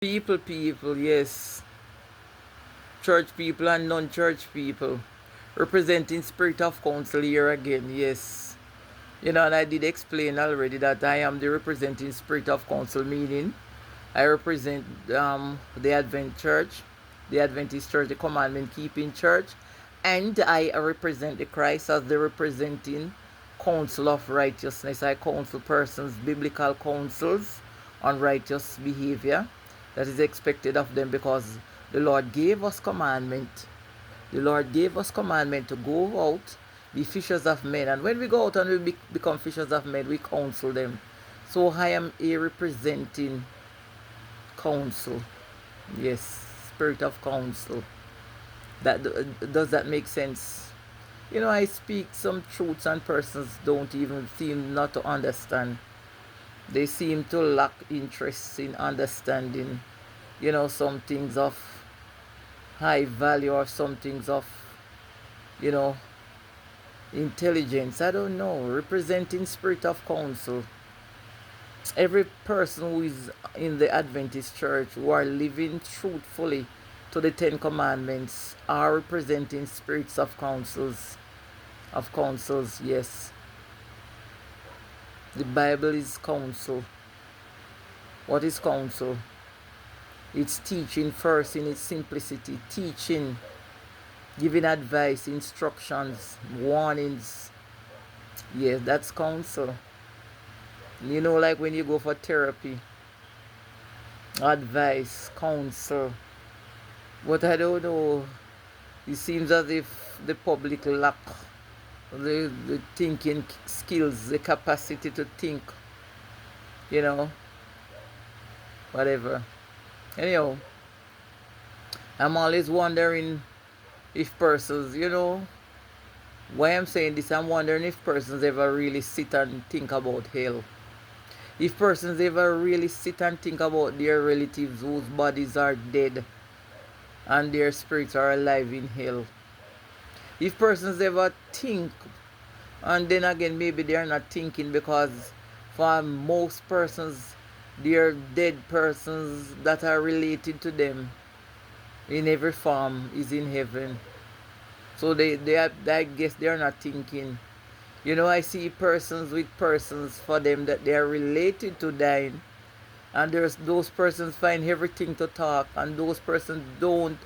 People, yes. Church people and non-church people. Representing spirit of counsel here again, yes. And I did explain already that I am the representing spirit of counsel, meaning I represent the Advent Church, the Adventist Church, the commandment keeping church, and I represent the Christ as the representing counsel of righteousness. I counsel persons, biblical counsels on righteous behavior that is expected of them because the Lord gave us commandment. The Lord gave us commandment to go out, be fishers of men. And when we go out and we become fishers of men, we counsel them. So I am a representing counsel. Yes, spirit of counsel. Does that make sense? I speak some truths and persons don't even seem not to understand. They seem to lack interest in understanding, some things of high value or some things of, you know, intelligence. I don't know. Representing spirit of counsel. Every person who is in the Adventist church who are living truthfully to the Ten Commandments are representing spirits of counsels. Of counsels, yes. The Bible is counsel. What is counsel? It's teaching first in its simplicity. Teaching, giving advice, instructions, warnings. Yes, that's counsel. Like when you go for therapy, advice, counsel. But I don't know. It seems as if the public lack the thinking skills, the capacity to think, you know, whatever. Anyhow, I'm always wondering if persons, why I'm saying this, I'm wondering if persons ever really sit and think about hell. If persons ever really sit and think about their relatives whose bodies are dead and their spirits are alive in hell. If persons ever think, and then again, maybe they are not thinking because for most persons, their dead persons that are related to them in every form is in heaven. So I guess they are not thinking. I see persons with persons for them that they are related to dying, and those persons find everything to talk, and those persons don't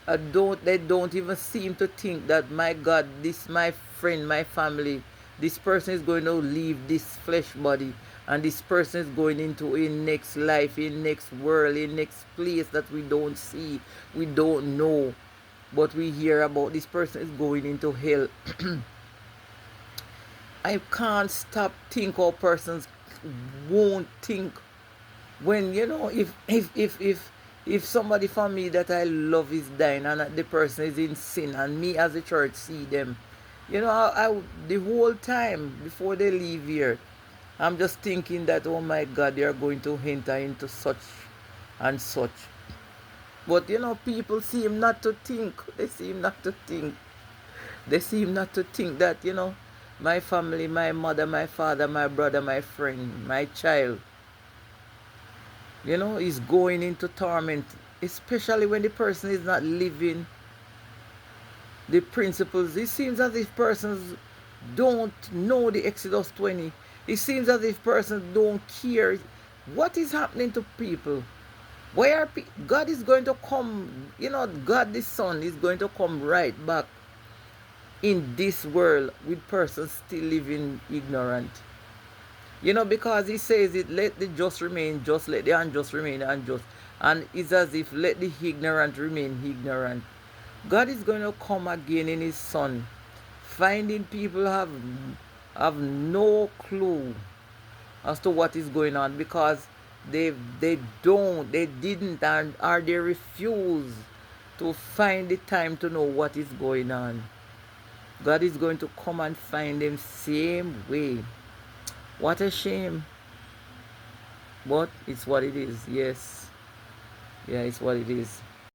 even seem to think that, my God, this my friend, my family, this person is going to leave this flesh body, and this person is going into a next life, a next world, a next place that we don't see, we don't know, but we hear about. This person is going into hell. I can't stop think how persons won't think when, if somebody from me that I love is dying and the person is in sin and me as a church see them, the whole time before they leave here, I'm just thinking that, oh my God, they are going to enter into such and such. But people seem not to think. They seem not to think. They seem not to think that, my family, my mother, my father, my brother, my friend, my child, is going into torment, especially when the person is not living the principles. It seems as if persons don't know the Exodus 20. It seems as if persons don't care what is happening to people. God is going to come, God the Son is going to come right back in this world with persons still living ignorant. Because he says it, let the just remain just, let the unjust remain unjust. And it's as if let the ignorant remain ignorant. God is going to come again in his Son, finding people have no clue as to what is going on because they didn't, or they refuse to find the time to know what is going on. God is going to come and find them same way. What a shame. But it's what it is. Yes. Yeah, it's what it is.